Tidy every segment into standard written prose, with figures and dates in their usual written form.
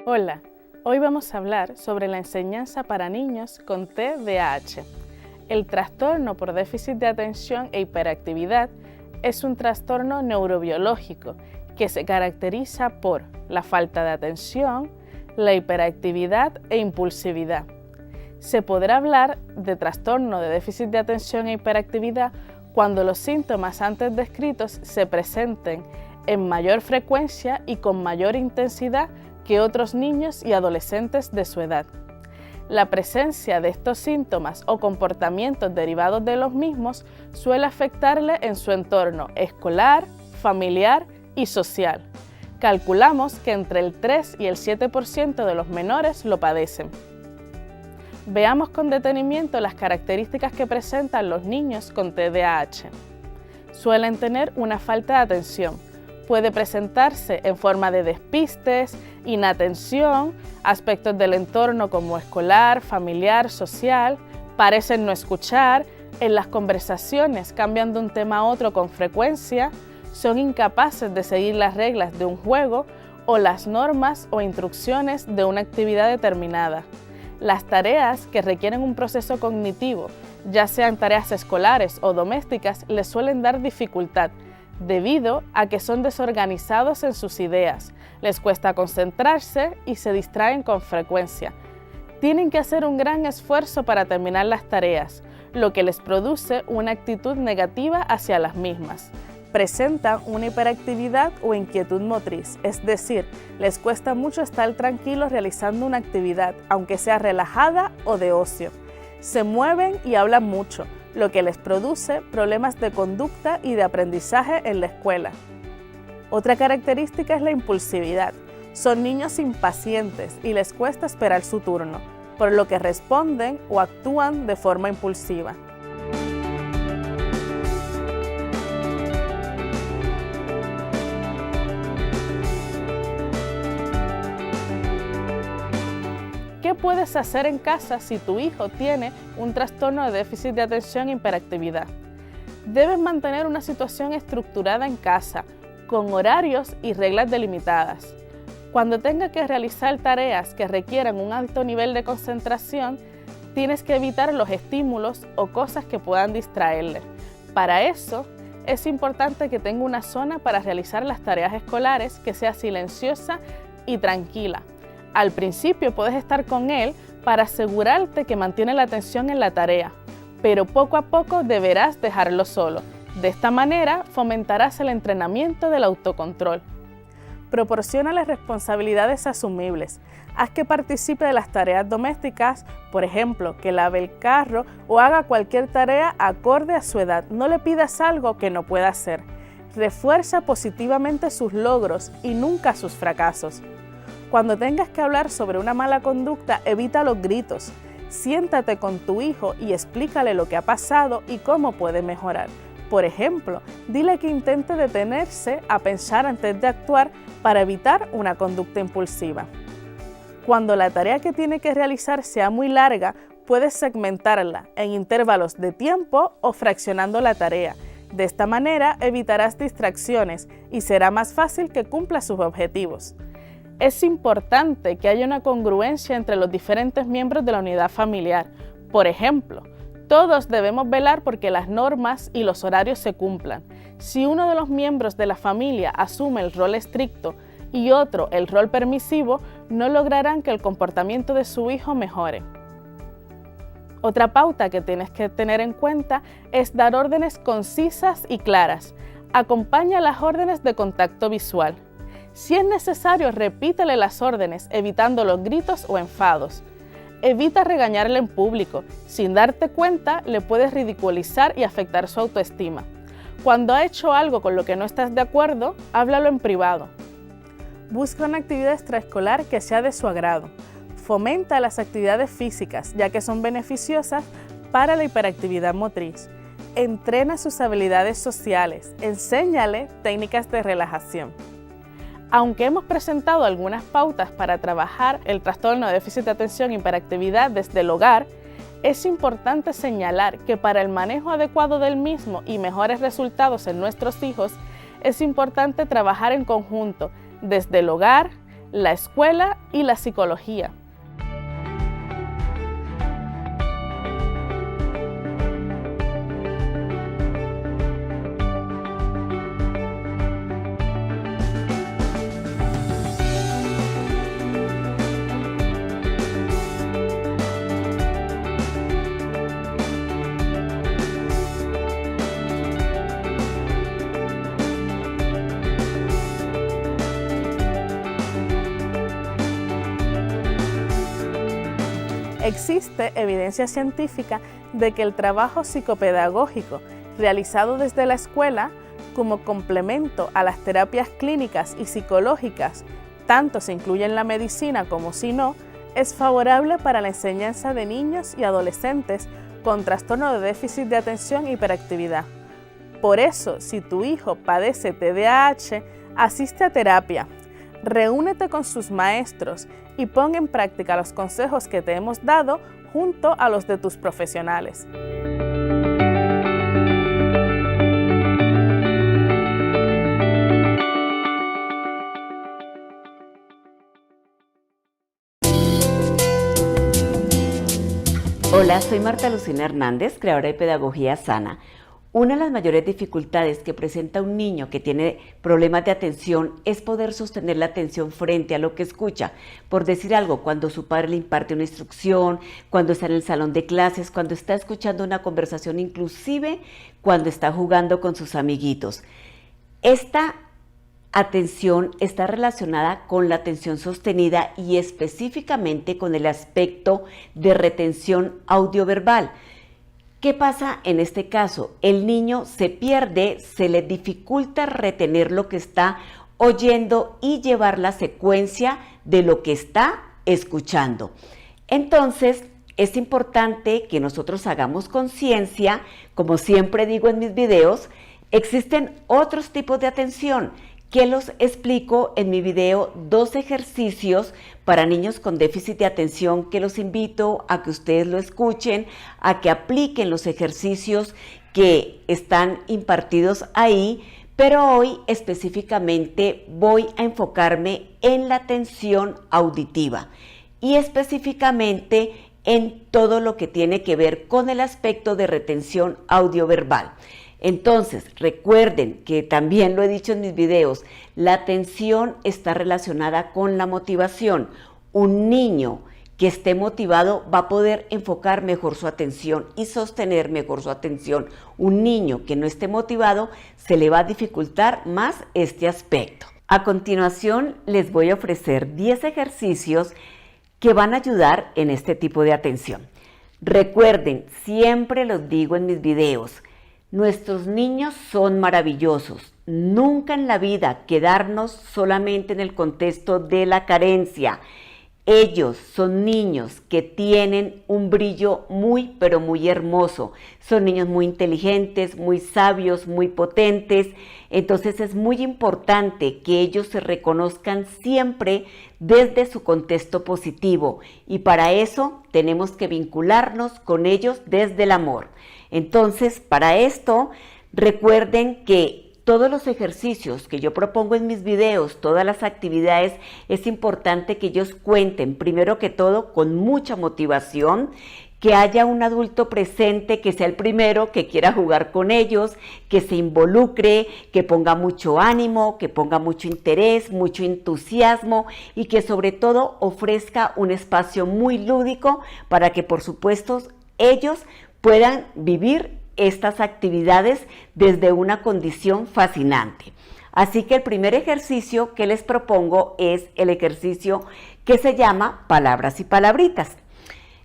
Hola, hoy vamos a hablar sobre la enseñanza para niños con TDAH. El trastorno por déficit de atención e hiperactividad es un trastorno neurobiológico que se caracteriza por la falta de atención, la hiperactividad e impulsividad. Se podrá hablar de trastorno de déficit de atención e hiperactividad cuando los síntomas antes descritos se presenten en mayor frecuencia y con mayor intensidad que otros niños y adolescentes de su edad. La presencia de estos síntomas o comportamientos derivados de los mismos suele afectarle en su entorno escolar, familiar y social. Calculamos que entre el 3 y el 7% de los menores lo padecen. Veamos con detenimiento las características que presentan los niños con TDAH. Suelen tener una falta de atención. Puede presentarse en forma de despistes, inatención, aspectos del entorno como escolar, familiar, social, parecen no escuchar, en las conversaciones cambian de un tema a otro con frecuencia, son incapaces de seguir las reglas de un juego o las normas o instrucciones de una actividad determinada. Las tareas que requieren un proceso cognitivo, ya sean tareas escolares o domésticas, les suelen dar dificultad, debido a que son desorganizados en sus ideas, les cuesta concentrarse y se distraen con frecuencia. Tienen que hacer un gran esfuerzo para terminar las tareas, lo que les produce una actitud negativa hacia las mismas. Presentan una hiperactividad o inquietud motriz, es decir, les cuesta mucho estar tranquilos realizando una actividad, aunque sea relajada o de ocio. Se mueven y hablan mucho, lo que les produce problemas de conducta y de aprendizaje en la escuela. Otra característica es la impulsividad. Son niños impacientes y les cuesta esperar su turno, por lo que responden o actúan de forma impulsiva. ¿Qué puedes hacer en casa si tu hijo tiene un trastorno de déficit de atención e hiperactividad? Debes mantener una situación estructurada en casa, con horarios y reglas delimitadas. Cuando tenga que realizar tareas que requieran un alto nivel de concentración, tienes que evitar los estímulos o cosas que puedan distraerle. Para eso, es importante que tenga una zona para realizar las tareas escolares que sea silenciosa y tranquila. Al principio puedes estar con él para asegurarte que mantiene la atención en la tarea, pero poco a poco deberás dejarlo solo. De esta manera fomentarás el entrenamiento del autocontrol. Proporciónale responsabilidades asumibles. Haz que participe de las tareas domésticas, por ejemplo, que lave el carro o haga cualquier tarea acorde a su edad. No le pidas algo que no pueda hacer. Refuerza positivamente sus logros y nunca sus fracasos. Cuando tengas que hablar sobre una mala conducta, evita los gritos. Siéntate con tu hijo y explícale lo que ha pasado y cómo puede mejorar. Por ejemplo, dile que intente detenerse a pensar antes de actuar para evitar una conducta impulsiva. Cuando la tarea que tiene que realizar sea muy larga, puedes segmentarla en intervalos de tiempo o fraccionando la tarea. De esta manera evitarás distracciones y será más fácil que cumpla sus objetivos. Es importante que haya una congruencia entre los diferentes miembros de la unidad familiar. Por ejemplo, todos debemos velar porque las normas y los horarios se cumplan. Si uno de los miembros de la familia asume el rol estricto y otro el rol permisivo, no lograrán que el comportamiento de su hijo mejore. Otra pauta que tienes que tener en cuenta es dar órdenes concisas y claras. Acompaña las órdenes de contacto visual. Si es necesario, repítele las órdenes, evitando los gritos o enfados. Evita regañarle en público. Sin darte cuenta, le puedes ridiculizar y afectar su autoestima. Cuando ha hecho algo con lo que no estás de acuerdo, háblalo en privado. Busca una actividad extraescolar que sea de su agrado. Fomenta las actividades físicas, ya que son beneficiosas para la hiperactividad motriz. Entrena sus habilidades sociales. Enséñale técnicas de relajación. Aunque hemos presentado algunas pautas para trabajar el trastorno de déficit de atención e hiperactividad desde el hogar, es importante señalar que para el manejo adecuado del mismo y mejores resultados en nuestros hijos, es importante trabajar en conjunto desde el hogar, la escuela y la psicología. Existe evidencia científica de que el trabajo psicopedagógico realizado desde la escuela, como complemento a las terapias clínicas y psicológicas, tanto se incluye en la medicina como si no, es favorable para la enseñanza de niños y adolescentes con trastorno de déficit de atención e hiperactividad. Por eso, si tu hijo padece TDAH, asiste a terapia, reúnete con sus maestros y pon en práctica los consejos que te hemos dado junto a los de tus profesionales. Hola, soy Marta Lucina Hernández, creadora de Pedagogía Sana. Una de las mayores dificultades que presenta un niño que tiene problemas de atención es poder sostener la atención frente a lo que escucha. Por decir algo, cuando su padre le imparte una instrucción, cuando está en el salón de clases, cuando está escuchando una conversación, inclusive cuando está jugando con sus amiguitos. Esta atención está relacionada con la atención sostenida y específicamente con el aspecto de retención audioverbal. ¿Qué pasa en este caso? El niño se pierde, se le dificulta retener lo que está oyendo y llevar la secuencia de lo que está escuchando. Entonces, es importante que nosotros hagamos conciencia, como siempre digo en mis videos, existen otros tipos de atención que los explico en mi video 2 ejercicios para niños con déficit de atención, que los invito a que ustedes lo escuchen, a que apliquen los ejercicios que están impartidos ahí, pero hoy específicamente voy a enfocarme en la atención auditiva y específicamente en todo lo que tiene que ver con el aspecto de retención audioverbal. Entonces, recuerden que también lo he dicho en mis videos, la atención está relacionada con la motivación. Un niño que esté motivado va a poder enfocar mejor su atención y sostener mejor su atención. Un niño que no esté motivado se le va a dificultar más este aspecto. A continuación, les voy a ofrecer 10 ejercicios que van a ayudar en este tipo de atención. Recuerden, siempre los digo en mis videos, nuestros niños son maravillosos. Nunca en la vida quedarnos solamente en el contexto de la carencia. Ellos son niños que tienen un brillo muy, pero muy hermoso. Son niños muy inteligentes, muy sabios, muy potentes. Entonces es muy importante que ellos se reconozcan siempre desde su contexto positivo. Y para eso tenemos que vincularnos con ellos desde el amor. Entonces, para esto, recuerden que todos los ejercicios que yo propongo en mis videos, todas las actividades, es importante que ellos cuenten, primero que todo, con mucha motivación, que haya un adulto presente que sea el primero que quiera jugar con ellos, que se involucre, que ponga mucho ánimo, que ponga mucho interés, mucho entusiasmo y que sobre todo ofrezca un espacio muy lúdico para que, por supuesto, ellos puedan vivir estas actividades desde una condición fascinante. Así que el primer ejercicio que les propongo es el ejercicio que se llama palabras y palabritas.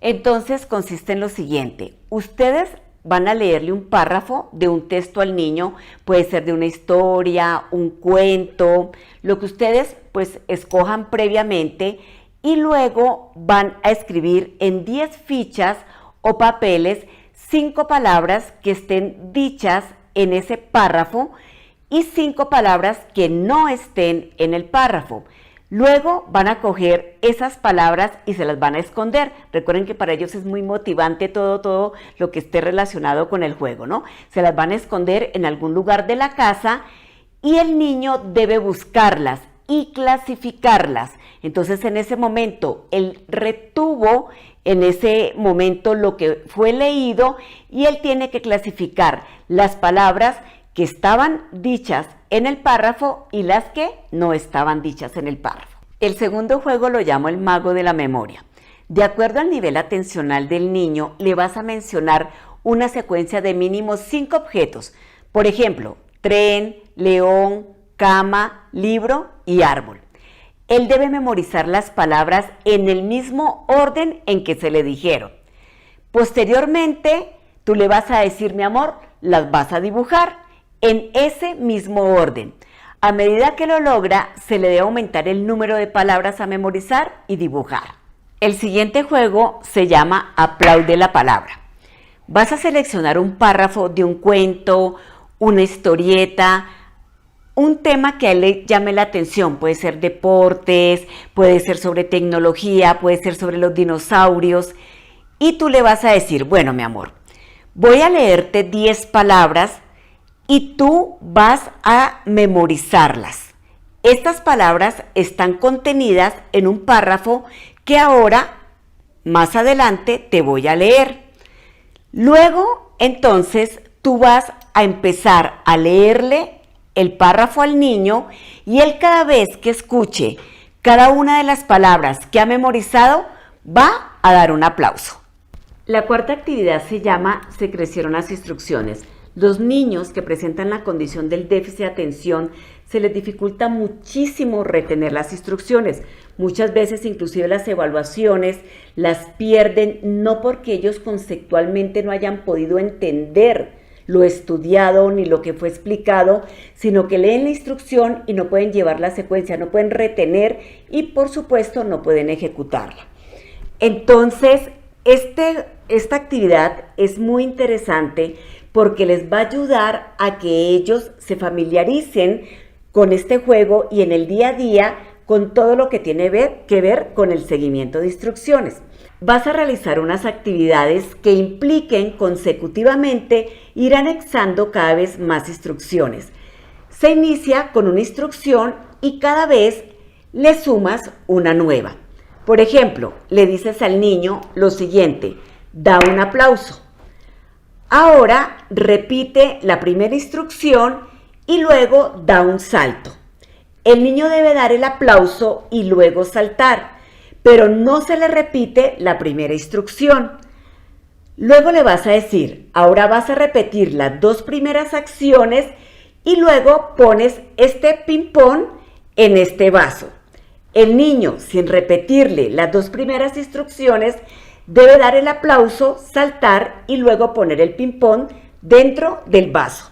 Entonces consiste en lo siguiente: ustedes van a leerle un párrafo de un texto al niño, puede ser de una historia, un cuento, lo que ustedes pues escojan previamente, y luego van a escribir en 10 fichas o papeles 5 palabras que estén dichas en ese párrafo y 5 palabras que no estén en el párrafo. Luego van a coger esas palabras y se las van a esconder. Recuerden que para ellos es muy motivante todo lo que esté relacionado con el juego, ¿no? Se las van a esconder en algún lugar de la casa y el niño debe buscarlas y clasificarlas. Entonces en ese momento él retuvo en ese momento lo que fue leído y él tiene que clasificar las palabras que estaban dichas en el párrafo y las que no estaban dichas en el párrafo. El segundo juego lo llamo el mago de la memoria. De acuerdo al nivel atencional del niño, le vas a mencionar una secuencia de mínimo 5 objetos. Por ejemplo, tren, león, cama, libro y árbol. Él debe memorizar las palabras en el mismo orden en que se le dijeron. Posteriormente, tú le vas a decir, mi amor, las vas a dibujar en ese mismo orden. A medida que lo logra, se le debe aumentar el número de palabras a memorizar y dibujar. El siguiente juego se llama Aplaude la palabra. Vas a seleccionar un párrafo de un cuento, una historieta, un tema que a él le llame la atención. Puede ser deportes, puede ser sobre tecnología, puede ser sobre los dinosaurios. Y tú le vas a decir, bueno, mi amor, voy a leerte 10 palabras y tú vas a memorizarlas. Estas palabras están contenidas en un párrafo que ahora, más adelante, te voy a leer. Luego, entonces, tú vas a empezar a leerle el párrafo al niño y él cada vez que escuche cada una de las palabras que ha memorizado va a dar un aplauso. La cuarta actividad se llama Se crecieron las instrucciones. Los niños que presentan la condición del déficit de atención se les dificulta muchísimo retener las instrucciones. Muchas veces inclusive las evaluaciones las pierden no porque ellos conceptualmente no hayan podido entender lo estudiado ni lo que fue explicado, sino que leen la instrucción y no pueden llevar la secuencia, no pueden retener y por supuesto no pueden ejecutarla. Entonces, esta actividad es muy interesante porque les va a ayudar a que ellos se familiaricen con este juego y en el día a día con todo lo que tiene que ver con el seguimiento de instrucciones. Vas a realizar unas actividades que impliquen consecutivamente ir anexando cada vez más instrucciones. Se inicia con una instrucción y cada vez le sumas una nueva. Por ejemplo, le dices al niño lo siguiente, da un aplauso. Ahora repite la primera instrucción y luego da un salto. El niño debe dar el aplauso y luego saltar, pero no se le repite la primera instrucción. Luego le vas a decir, ahora vas a repetir las 2 primeras acciones y luego pones este ping-pong en este vaso. El niño, sin repetirle las 2 primeras instrucciones, debe dar el aplauso, saltar y luego poner el ping-pong dentro del vaso.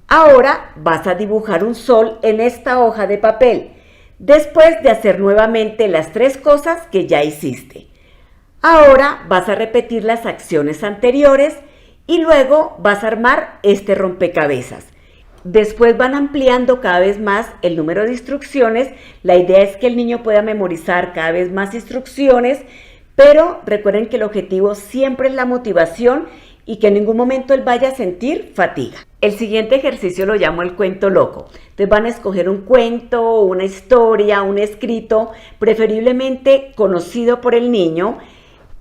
Ahora vas a dibujar un sol en esta hoja de papel, después de hacer nuevamente las 3 cosas que ya hiciste. Ahora vas a repetir las acciones anteriores y luego vas a armar este rompecabezas. Después van ampliando cada vez más el número de instrucciones. La idea es que el niño pueda memorizar cada vez más instrucciones, pero recuerden que el objetivo siempre es la motivación y que en ningún momento él vaya a sentir fatiga. El siguiente ejercicio lo llamo el cuento loco. Entonces van a escoger un cuento, una historia, un escrito, preferiblemente conocido por el niño,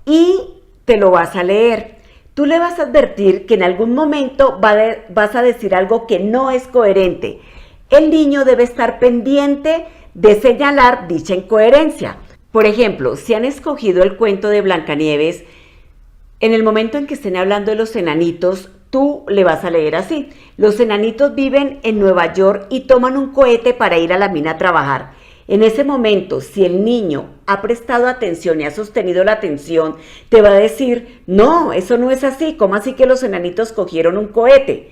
y te lo vas a leer. Tú le vas a advertir que en algún momento vas a decir algo que no es coherente. El niño debe estar pendiente de señalar dicha incoherencia. Por ejemplo, si han escogido el cuento de Blancanieves, en el momento en que estén hablando de los enanitos, tú le vas a leer así. Los enanitos viven en Nueva York y toman un cohete para ir a la mina a trabajar. En ese momento, si el niño ha prestado atención y ha sostenido la atención, te va a decir, no, eso no es así, ¿cómo así que los enanitos cogieron un cohete?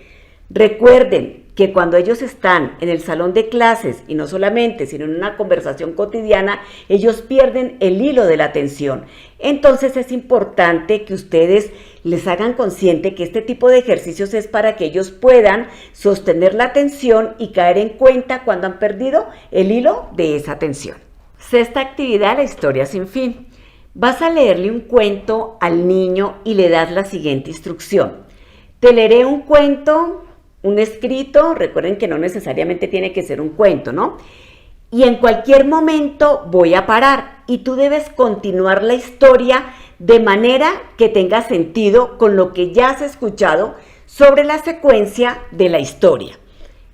Recuerden que cuando ellos están en el salón de clases, y no solamente, sino en una conversación cotidiana, ellos pierden el hilo de la atención. Entonces es importante que ustedes les hagan consciente que este tipo de ejercicios es para que ellos puedan sostener la atención y caer en cuenta cuando han perdido el hilo de esa atención. Sexta actividad, la historia sin fin. Vas a leerle un cuento al niño y le das la siguiente instrucción. Te leeré un cuento, un escrito, recuerden que no necesariamente tiene que ser un cuento, ¿no? y en cualquier momento voy a parar y tú debes continuar la historia de manera que tenga sentido con lo que ya has escuchado sobre la secuencia de la historia.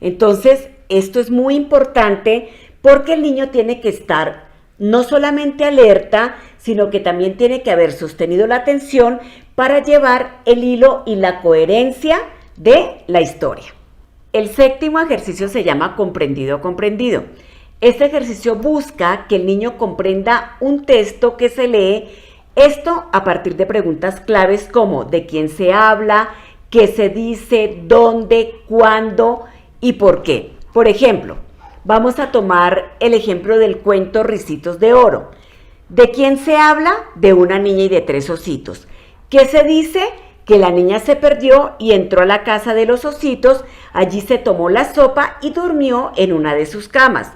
Entonces, esto es muy importante porque el niño tiene que estar no solamente alerta, sino que también tiene que haber sostenido la atención para llevar el hilo y la coherencia de la historia. El séptimo ejercicio se llama comprendido. Este ejercicio busca que el niño comprenda un texto que se lee, esto a partir de preguntas claves como de quién se habla, qué se dice, dónde, cuándo y por qué. Por ejemplo, vamos a tomar el ejemplo del cuento Ricitos de Oro. ¿De quién se habla? De una niña y de 3 ositos. ¿Qué se dice? Que la niña se perdió y entró a la casa de los ositos, allí se tomó la sopa y durmió en una de sus camas.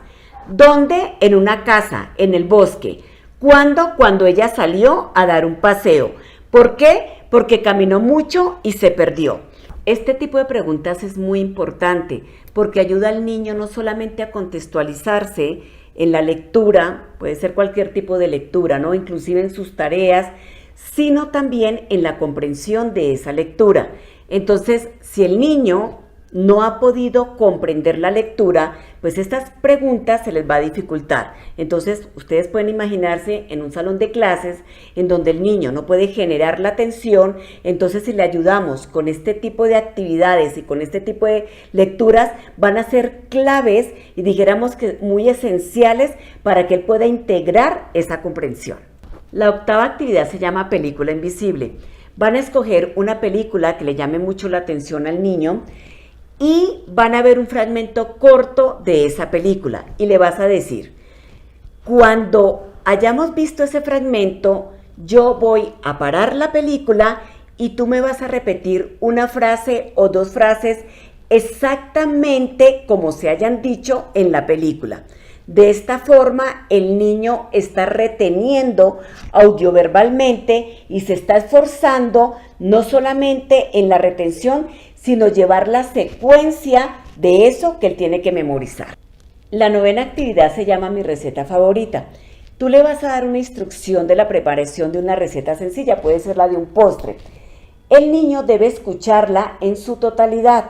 ¿Dónde? En una casa, en el bosque. ¿Cuándo? Cuando ella salió a dar un paseo. ¿Por qué? Porque caminó mucho y se perdió. Este tipo de preguntas es muy importante porque ayuda al niño no solamente a contextualizarse en la lectura, puede ser cualquier tipo de lectura, ¿no? Inclusive en sus tareas, sino también en la comprensión de esa lectura. Entonces, si el niño no ha podido comprender la lectura, pues estas preguntas se les va a dificultar. Entonces, ustedes pueden imaginarse en un salón de clases en donde el niño no puede generar la atención, entonces si le ayudamos con este tipo de actividades y con este tipo de lecturas, van a ser claves y dijéramos que muy esenciales para que él pueda integrar esa comprensión. La octava actividad se llama película invisible. Van a escoger una película que le llame mucho la atención al niño y van a ver un fragmento corto de esa película y le vas a decir, cuando hayamos visto ese fragmento, yo voy a parar la película y tú me vas a repetir una frase o 2 frases exactamente como se hayan dicho en la película. De esta forma, el niño está reteniendo audioverbalmente y se está esforzando no solamente en la retención, sino llevar la secuencia de eso que él tiene que memorizar. La novena actividad se llama Mi receta favorita. Tú le vas a dar una instrucción de la preparación de una receta sencilla, puede ser la de un postre. El niño debe escucharla en su totalidad,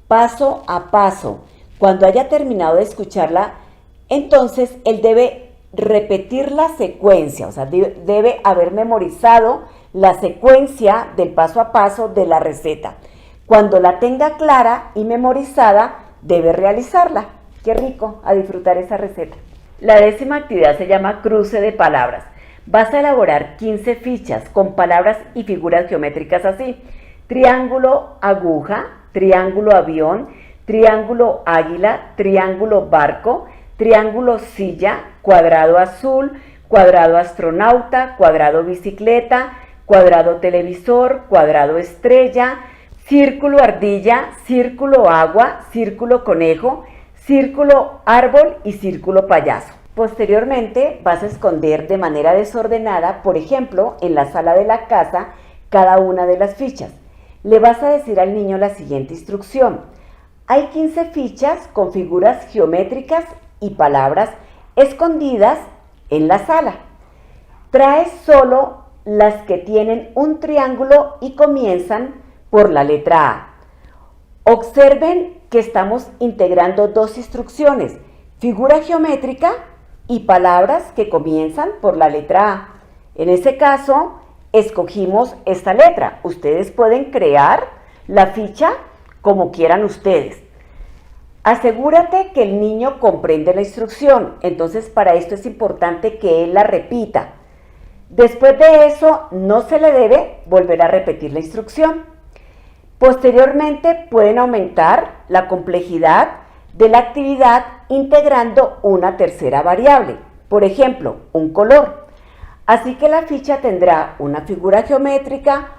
paso a paso. Cuando haya terminado de escucharla, entonces él debe repetir la secuencia, o sea, debe haber memorizado la secuencia del paso a paso de la receta. Cuando la tenga clara y memorizada, debe realizarla. ¡Qué rico! A disfrutar esa receta. La 10ª actividad se llama cruce de palabras. Vas a elaborar 15 fichas con palabras y figuras geométricas así: triángulo aguja, triángulo avión, triángulo águila, triángulo barco, triángulo silla, cuadrado azul, cuadrado astronauta, cuadrado bicicleta, cuadrado televisor, cuadrado estrella, círculo ardilla, círculo agua, círculo conejo, círculo árbol y círculo payaso. Posteriormente vas a esconder de manera desordenada, por ejemplo, en la sala de la casa, cada una de las fichas. Le vas a decir al niño la siguiente instrucción: hay 15 fichas con figuras geométricas y palabras escondidas en la sala. Trae solo las que tienen un triángulo y comienzan por la letra A. Observen que estamos integrando 2 instrucciones: figura geométrica y palabras que comienzan por la letra A. En ese caso, escogimos esta letra. Ustedes pueden crear la ficha como quieran ustedes. Asegúrate que el niño comprende la instrucción. Entonces, para esto es importante que él la repita. Después de eso, no se le debe volver a repetir la instrucción. Posteriormente, pueden aumentar la complejidad de la actividad integrando una tercera variable, por ejemplo, un color. Así que la ficha tendrá una figura geométrica,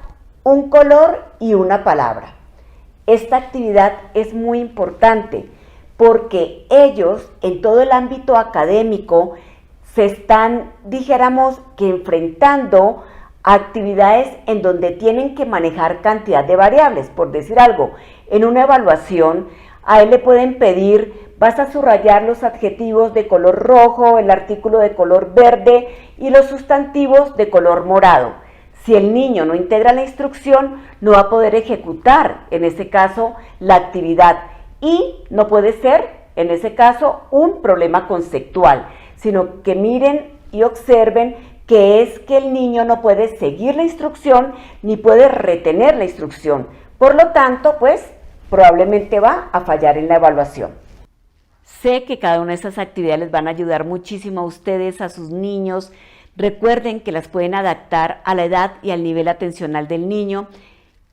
un color y una palabra. Esta actividad es muy importante porque ellos en todo el ámbito académico se están, dijéramos, que enfrentando a actividades en donde tienen que manejar cantidad de variables. Por decir algo, en una evaluación A él le pueden pedir, vas a subrayar los adjetivos de color rojo, el artículo de color verde y los sustantivos de color morado. Si el niño no integra la instrucción, no va a poder ejecutar, en ese caso, la actividad. Y no puede ser, en ese caso, un problema conceptual, sino que miren y observen que es que el niño no puede seguir la instrucción ni puede retener la instrucción. Por lo tanto, pues, probablemente va a fallar en la evaluación. Sé que cada una de estas actividades les van a ayudar muchísimo a ustedes, a sus niños. Recuerden que las pueden adaptar a la edad y al nivel atencional del niño.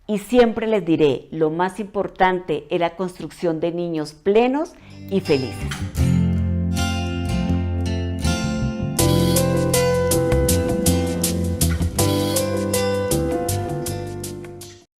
Y siempre les diré, lo más importante es la construcción de niños plenos y felices.